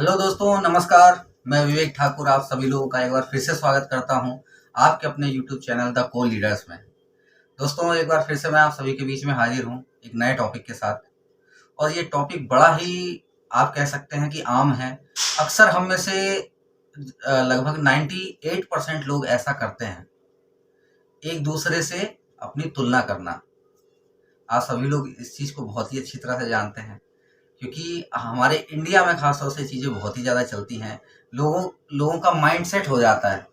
Hello दोस्तों, नमस्कार। मैं विवेक ठाकुर आप सभी लोगों का एक बार फिर से स्वागत करता हूं आपके अपने यूट्यूब चैनल द को लीडर्स में। दोस्तों, एक बार फिर से मैं आप सभी के बीच में हाजिर हूं एक नए टॉपिक के साथ। और ये टॉपिक बड़ा ही आप कह सकते हैं कि आम है। अक्सर हम में से लगभग 98% लोग ऐसा करते हैं, एक दूसरे से अपनी तुलना करना। आप सभी लोग इस चीज़ को बहुत ही अच्छी तरह से जानते हैं, क्योंकि हमारे इंडिया में खास तौर से चीज़ें बहुत ही ज़्यादा चलती हैं। लोगों लोगों का माइंडसेट हो जाता है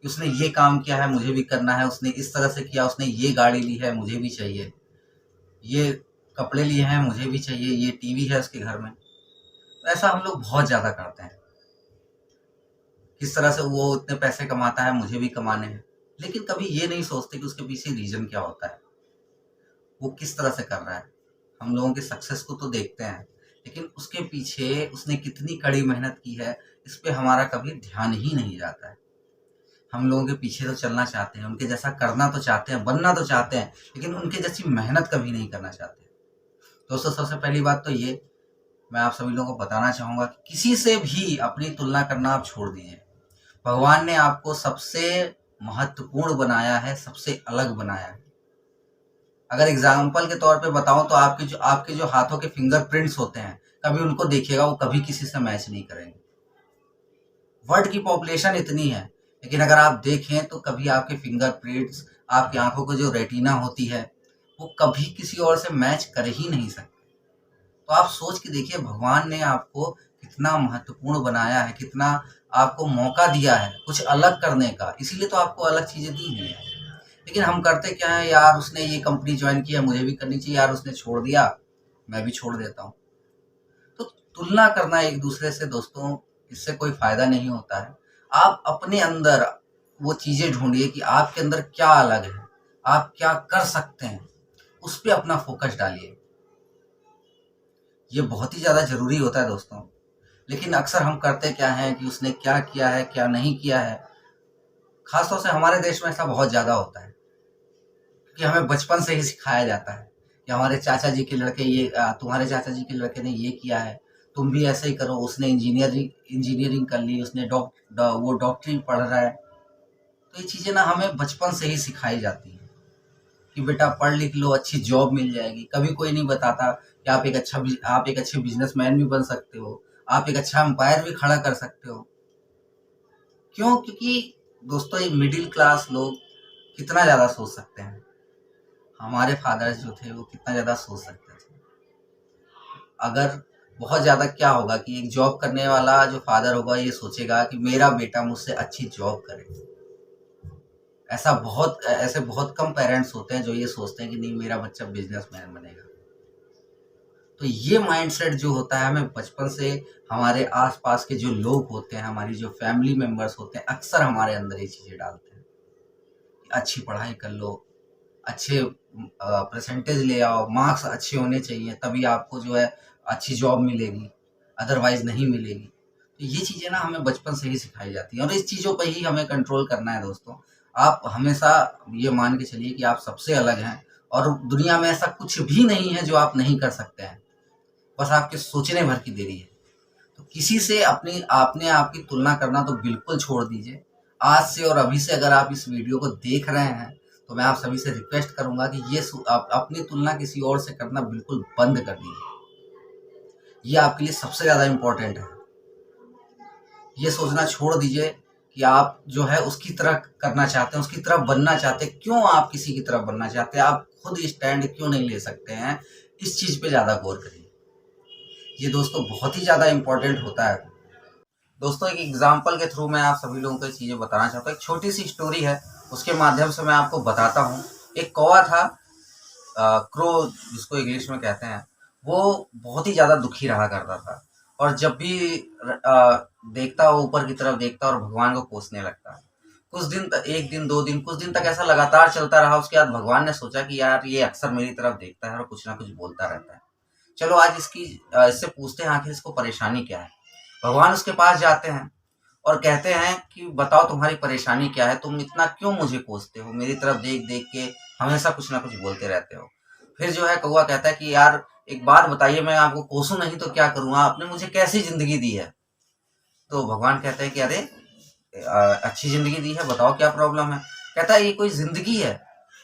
कि उसने ये काम किया है, मुझे भी करना है, उसने इस तरह से किया, उसने ये गाड़ी ली है, मुझे भी चाहिए, ये कपड़े लिए हैं, मुझे भी चाहिए, ये टीवी है उसके घर में। तो ऐसा हम लोग बहुत ज़्यादा करते हैं। किस तरह से वो इतने पैसे कमाता है, मुझे भी कमाने हैं। लेकिन कभी ये नहीं सोचते कि उसके पीछे रीज़न क्या होता है, वो किस तरह से कर रहा है। हम लोगों के सक्सेस को तो देखते हैं, लेकिन उसके पीछे उसने कितनी कड़ी मेहनत की है, इस पे हमारा कभी ध्यान ही नहीं जाता है। हम लोगों के पीछे तो चलना चाहते हैं, उनके जैसा करना तो चाहते हैं, बनना तो चाहते हैं, लेकिन उनके जैसी मेहनत कभी नहीं करना चाहते। दोस्तों, सबसे पहली बात तो ये मैं आप सभी लोगों को बताना चाहूँगा कि किसी से भी अपनी तुलना करना आप छोड़ दीजिए। भगवान ने आपको सबसे महत्वपूर्ण बनाया है, सबसे अलग बनाया है। अगर एग्जाम्पल के तौर पे बताऊं तो आपके जो हाथों के फिंगरप्रिंट्स होते हैं, कभी उनको देखिएगा, वो कभी किसी से मैच नहीं करेंगे। वर्ल्ड की पॉपुलेशन इतनी है, लेकिन अगर आप देखें तो कभी आपके फिंगरप्रिंट्स, आपकी आंखों की जो रेटिना होती है, वो कभी किसी और से मैच कर ही नहीं सकती। तो आप सोच के देखिए, भगवान ने आपको कितना महत्वपूर्ण बनाया है, कितना आपको मौका दिया है कुछ अलग करने का, इसीलिए तो आपको अलग चीजें दी हुई है। लेकिन हम करते क्या है, यार उसने ये कंपनी ज्वाइन किया, मुझे भी करनी चाहिए, यार उसने छोड़ दिया, मैं भी छोड़ देता हूँ। तो तुलना करना एक दूसरे से दोस्तों, इससे कोई फायदा नहीं होता है। आप अपने अंदर वो चीजें ढूंढिए कि आपके अंदर क्या अलग है, आप क्या कर सकते हैं, उस पे अपना फोकस डालिए। ये बहुत ही ज्यादा जरूरी होता है दोस्तों। लेकिन अक्सर हम करते क्या है कि उसने क्या किया है, क्या नहीं किया है। खासतौर से हमारे देश में ऐसा बहुत ज्यादा होता है, क्योंकि हमें बचपन से ही सिखाया जाता है कि हमारे चाचा जी के लड़के ये तुम्हारे चाचा जी के लड़के ने ये किया है, तुम भी ऐसे ही करो। उसने इंजीनियरिंग इंजीनियरिंग कर ली, उसने वो डॉक्टरी पढ़ रहा है। तो ये चीज़ें ना हमें बचपन से ही सिखाई जाती हैं कि बेटा पढ़ लिख लो, अच्छी जॉब मिल जाएगी। कभी कोई नहीं बताता कि आप एक अच्छे बिजनेसमैन भी बन सकते हो, आप एक अच्छा एम्पायर भी खड़ा कर सकते हो। क्यों? क्योंकि दोस्तों, ये मिडिल क्लास लोग कितना ज़्यादा सोच सकते हैं। हमारे फादर्स जो थे वो कितना ज़्यादा सोच सकते थे। अगर बहुत ज़्यादा क्या होगा कि एक जॉब करने वाला जो फादर होगा ये सोचेगा कि मेरा बेटा मुझसे अच्छी जॉब करे। ऐसे बहुत कम पेरेंट्स होते हैं जो ये सोचते हैं कि नहीं, मेरा बच्चा बिजनेसमैन बनेगा। तो ये माइंडसेट जो होता है, हमें बचपन से हमारे आसपास के जो लोग होते हैं, हमारी जो फैमिली मेंबर्स होते हैं, अक्सर हमारे अंदर ये चीज़ें डालते हैं कि अच्छी पढ़ाई कर लो, अच्छे परसेंटेज ले आओ, मार्क्स अच्छे होने चाहिए, तभी आपको जो है अच्छी जॉब मिलेगी, अदरवाइज नहीं मिलेगी। तो ये चीज़ें ना हमें बचपन से ही सिखाई जाती हैं, और इस चीज़ों पर ही हमें कंट्रोल करना है दोस्तों। आप हमेशा ये मान के चलिए कि आप सबसे अलग हैं, और दुनिया में ऐसा कुछ भी नहीं है जो आप नहीं कर सकते हैं, बस आपके सोचने भर की देरी है। तो किसी से अपनी आपने आपकी तुलना करना तो बिल्कुल छोड़ दीजिए। आज से और अभी से अगर आप इस वीडियो को देख रहे हैं, तो मैं आप सभी से रिक्वेस्ट करूंगा कि अपनी तुलना किसी और से करना बिल्कुल बंद कर दीजिए। ये आपके लिए सबसे ज़्यादा इम्पोर्टेंट है। ये सोचना छोड़ दीजिए कि आप जो है उसकी तरह करना चाहते हैं, उसकी तरह बनना चाहते हैं। क्यों आप किसी की तरह बनना चाहते हैं? आप खुद स्टैंड क्यों नहीं ले सकते हैं? इस चीज़ पे ज़्यादा गौर करिए। ये दोस्तों बहुत ही ज़्यादा इम्पोर्टेंट होता है। दोस्तों, एक एग्जाम्पल के थ्रू मैं आप सभी लोगों को चीज़ें बताना चाहता हूँ। एक छोटी सी स्टोरी है, उसके माध्यम से मैं आपको बताता हूँ। एक कौवा था, क्रो जिसको इंग्लिश में कहते हैं। वो बहुत ही ज़्यादा दुखी रहा करता था, और जब भी देखता, वो ऊपर की तरफ देखता और भगवान को कोसने लगता। कुछ दिन तक, एक दिन, 2 दिन, कुछ दिन तक ऐसा लगातार चलता रहा। उसके बाद भगवान ने सोचा कि यार ये अक्सर मेरी तरफ देखता है और कुछ ना कुछ बोलता रहता है, चलो आज इससे पूछते हैं आखिर इसको परेशानी क्या है। भगवान उसके पास जाते हैं और कहते हैं कि बताओ तुम्हारी परेशानी क्या है, तुम इतना क्यों मुझे कोसते हो, मेरी तरफ देख देख के हमेशा कुछ ना कुछ बोलते रहते हो। फिर जो है कौवा कहता है कि यार एक बात बताइए, मैं आपको कोसूं नहीं तो क्या करूँ, आपने मुझे कैसी जिंदगी दी है, तो भगवान कहते हैं कि अरे अच्छी ज़िंदगी दी है, बताओ क्या प्रॉब्लम है। कहता है ये कोई ज़िंदगी है?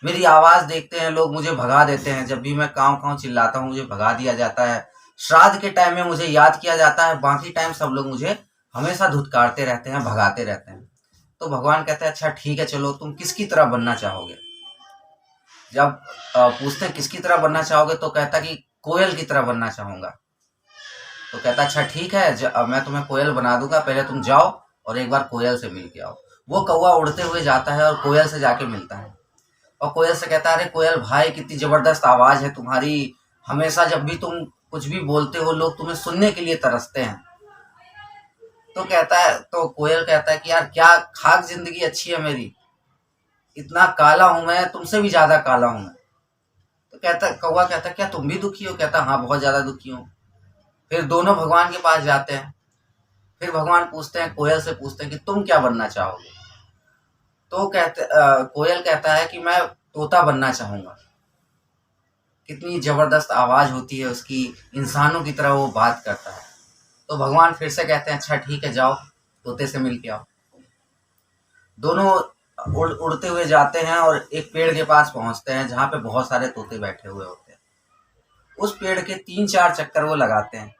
मेरी आवाज़ देखते हैं लोग, मुझे भगा देते हैं। जब भी मैं काँव काँव चिल्लाता हूँ मुझे भगा दिया जाता है। श्राद्ध के टाइम में मुझे याद किया जाता है, बाकी टाइम सब लोग मुझे हमेशा धुतकारते रहते हैं, भगाते रहते हैं। तो भगवान कहते हैं अच्छा ठीक है, चलो तुम किसकी तरह बनना चाहोगे? जब पूछते हैं किसकी तरह बनना चाहोगे, तो कहता कि कोयल की तरह बनना चाहूँगा। तो कहता अच्छा ठीक है, अब मैं तुम्हें कोयल बना दूंगा, पहले तुम जाओ और एक बार कोयल से मिल के आओ। वो कौवा उड़ते हुए जाता है और कोयल से जाके मिलता है और कोयल से कहता है अरे कोयल भाई, कितनी जबरदस्त आवाज है तुम्हारी, हमेशा जब भी तुम कुछ भी बोलते हो लोग तुम्हें सुनने के लिए तरसते हैं। तो कहता है, तो कोयल कहता है कि यार क्या खाक जिंदगी अच्छी है मेरी, इतना काला हूं मैं, तुमसे भी ज्यादा काला हूं मैं। तो कहता कौवा कहता क्या तुम भी दुखी हो? कहता हाँ बहुत ज्यादा दुखी हूँ। फिर दोनों भगवान के पास जाते हैं। फिर भगवान पूछते हैं, कोयल से पूछते हैं कि तुम क्या बनना चाहोगे? तो कोयल कहता है कि मैं तोता बनना चाहूंगा। कितनी जबरदस्त आवाज होती है उसकी, इंसानों की तरह वो बात करता है। तो भगवान फिर से कहते हैं अच्छा ठीक है, जाओ तोते से मिल के आओ। दोनों उड़ते हुए जाते हैं और एक पेड़ के पास पहुंचते हैं जहाँ पे बहुत सारे तोते बैठे हुए होते हैं। उस पेड़ के 3-4 चक्कर वो लगाते हैं,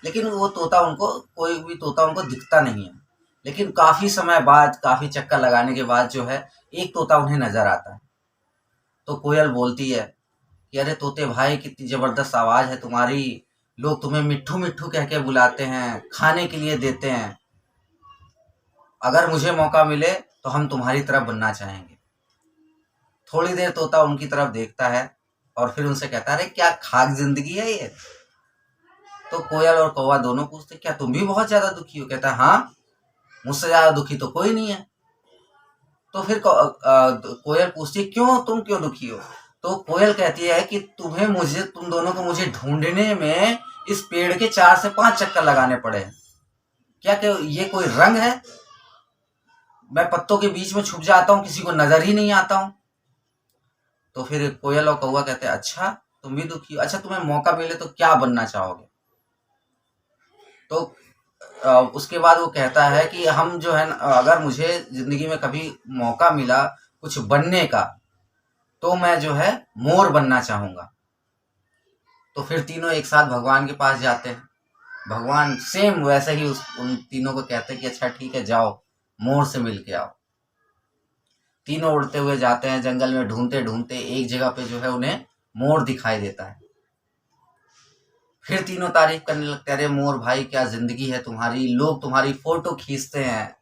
लेकिन वो तोता उनको, कोई भी तोता उनको दिखता नहीं है। लेकिन काफी समय बाद, काफी चक्कर लगाने के बाद जो है एक तोता उन्हें नजर आता है। तो कोयल बोलती है कि अरे तोते भाई, कितनी जबरदस्त आवाज है तुम्हारी, लोग तुम्हें मिट्ठू मिट्ठू कह के बुलाते हैं, खाने के लिए देते हैं। अगर मुझे मौका मिले तो हम तुम्हारी तरफ बनना चाहेंगे। थोड़ी देर तोता उनकी तरफ देखता है और फिर उनसे कहता है अरे क्या खाक जिंदगी है ये? तो कोयल और कौवा दोनों पूछते क्या तुम भी बहुत ज्यादा दुखी हो? कहता है हाँ, मुझसे ज्यादा दुखी तो कोई नहीं है। तो फिर कोयल पूछती है क्यों, तुम क्यों दुखी हो? तो कोयल कहती है कि तुम दोनों को मुझे ढूंढने में इस पेड़ के 4 से 5 चक्कर लगाने पड़े हैं। क्या ये कोई रंग है? मैं पत्तों के बीच में छुप जाता हूँ, किसी को नजर ही नहीं आता हूँ। तो फिर कोयल और कौवा कहते हैं अच्छा तुम भी दुखी हो, अच्छा तुम्हें मौका मिले तो क्या बनना चाहोगे? तो उसके बाद वो कहता है कि हम जो है अगर मुझे जिंदगी में कभी मौका मिला कुछ बनने का, तो मैं जो है मोर बनना चाहूंगा। तो फिर तीनों एक साथ भगवान के पास जाते हैं। भगवान सेम वैसे ही उन तीनों को कहते हैं कि अच्छा ठीक है, जाओ मोर से मिल के आओ। तीनों उड़ते हुए जाते हैं, जंगल में ढूंढते ढूंढते एक जगह पे जो है उन्हें मोर दिखाई देता है। फिर तीनों तारीफ करने लगते हैं, अरे मोर भाई क्या जिंदगी है तुम्हारी, लोग तुम्हारी फोटो खींचते हैं,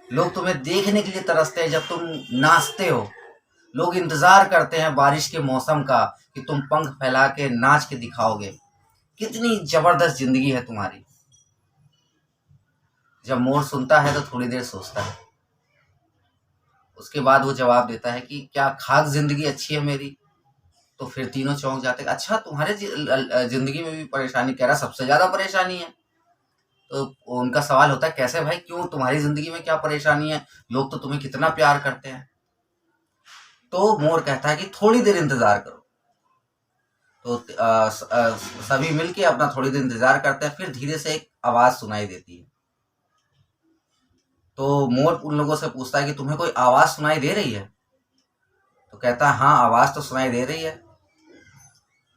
लोग तुम्हें देखने के लिए तरसते हैं जब तुम नाचते हो, लोग इंतजार करते हैं बारिश के मौसम का कि तुम पंख फैला के नाच के दिखाओगे, कितनी जबरदस्त जिंदगी है तुम्हारी। जब मोर सुनता है तो थोड़ी देर सोचता है, उसके बाद वो जवाब देता है कि क्या खाक जिंदगी अच्छी है मेरी? तो फिर तीनों चौंक जाते हैं, अच्छा तुम्हारे जिंदगी में भी परेशानी? कह रहा सबसे ज्यादा परेशानी है। तो उनका सवाल होता है कैसे भाई, क्यों, तुम्हारी जिंदगी में क्या परेशानी है, लोग तो तुम्हें कितना प्यार करते हैं। तो मोर कहता है कि थोड़ी देर इंतजार करो। तो सभी मिलके अपना थोड़ी देर इंतजार करते हैं, फिर धीरे से एक आवाज सुनाई देती है। तो मोर उन लोगों से पूछता है कि तुम्हें कोई आवाज सुनाई दे रही है? तो कहता है हाँ, आवाज तो सुनाई दे रही है।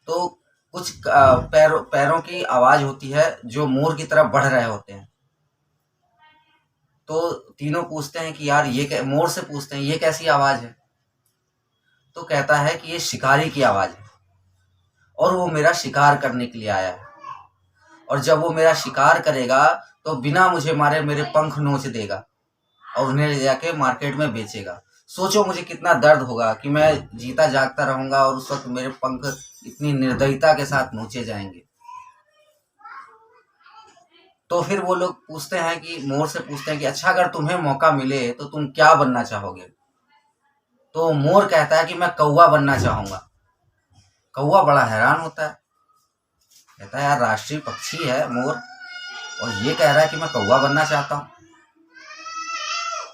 तो कुछ पैरों की आवाज होती है जो मोर की तरफ बढ़ रहे होते हैं। तो तीनों पूछते हैं कि यार ये मोर से पूछते हैं ये कैसी आवाज है? तो कहता है कि ये शिकारी की आवाज है और वो मेरा शिकार करने के लिए आया है, और जब वो मेरा शिकार करेगा तो बिना मुझे मारे मेरे पंख नोच देगा और उन्हें ले जाके मार्केट में बेचेगा। सोचो मुझे कितना दर्द होगा कि मैं जीता जागता रहूंगा और उस वक्त मेरे पंख इतनी निर्दयता के साथ नोचे जाएंगे। तो फिर वो लोग पूछते हैं कि मोर से पूछते हैं कि अच्छा अगर तुम्हें मौका मिले तो तुम क्या बनना चाहोगे? तो मोर कहता है कि मैं कौवा बनना चाहूंगा। कौवा बड़ा हैरान होता है, कहता है यार राष्ट्रीय पक्षी है मोर और ये कह रहा है कि मैं कौवा बनना चाहता हूँ।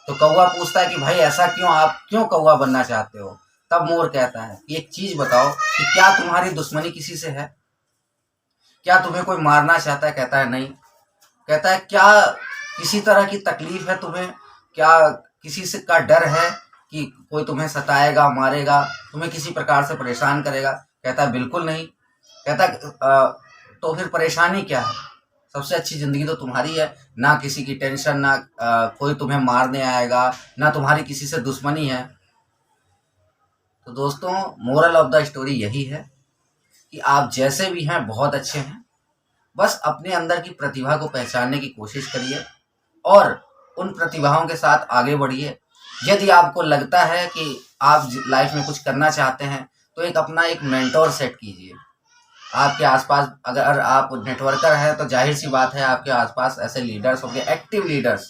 तो कौवा पूछता है कि भाई ऐसा क्यों, आप क्यों कौवा बनना चाहते हो? तब मोर कहता है कि एक चीज बताओ कि क्या तुम्हारी दुश्मनी किसी से है? क्या तुम्हें कोई मारना चाहता है? कहता है नहीं। कहता है क्या किसी तरह की तकलीफ है तुम्हें, क्या किसी से का डर है कि कोई तुम्हें सताएगा, मारेगा, तुम्हें किसी प्रकार से परेशान करेगा? कहता है बिल्कुल नहीं। कहता तो फिर परेशानी क्या है? सबसे अच्छी ज़िंदगी तो तुम्हारी है, ना किसी की टेंशन, ना कोई तुम्हें मारने आएगा, ना तुम्हारी किसी से दुश्मनी है। तो दोस्तों, मोरल ऑफ द स्टोरी यही है कि आप जैसे भी हैं बहुत अच्छे हैं, बस अपने अंदर की प्रतिभा को पहचानने की कोशिश करिए और उन प्रतिभाओं के साथ आगे बढ़िए। यदि आपको लगता है कि आप लाइफ में कुछ करना चाहते हैं तो अपना एक मेंटोर सेट कीजिए। आपके आसपास अगर आप नेटवर्कर हैं तो जाहिर सी बात है आपके आसपास ऐसे लीडर्स होंगे, एक्टिव लीडर्स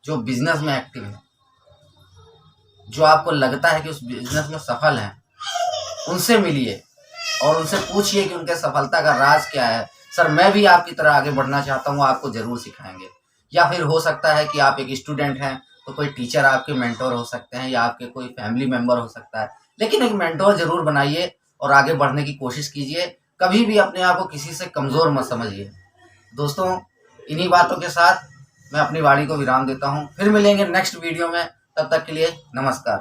जो बिजनेस में एक्टिव हैं, जो आपको लगता है कि उस बिजनेस में सफल हैं। उनसे मिलिए और उनसे पूछिए कि उनके सफलता का राज क्या है। सर, मैं भी आपकी तरह आगे बढ़ना चाहता हूँ, आपको ज़रूर सिखाएंगे। या फिर हो सकता है कि आप एक स्टूडेंट हैं तो कोई टीचर आपके मेंटोर हो सकते हैं, या आपके कोई फैमिली मेंबर हो सकता है, लेकिन एक मेंटोर ज़रूर बनाइए और आगे बढ़ने की कोशिश कीजिए। कभी भी अपने आप को किसी से कमज़ोर मत समझिए। दोस्तों, इन्हीं बातों के साथ मैं अपनी वाणी को विराम देता हूँ। फिर मिलेंगे नेक्स्ट वीडियो में, तब तक के लिए नमस्कार।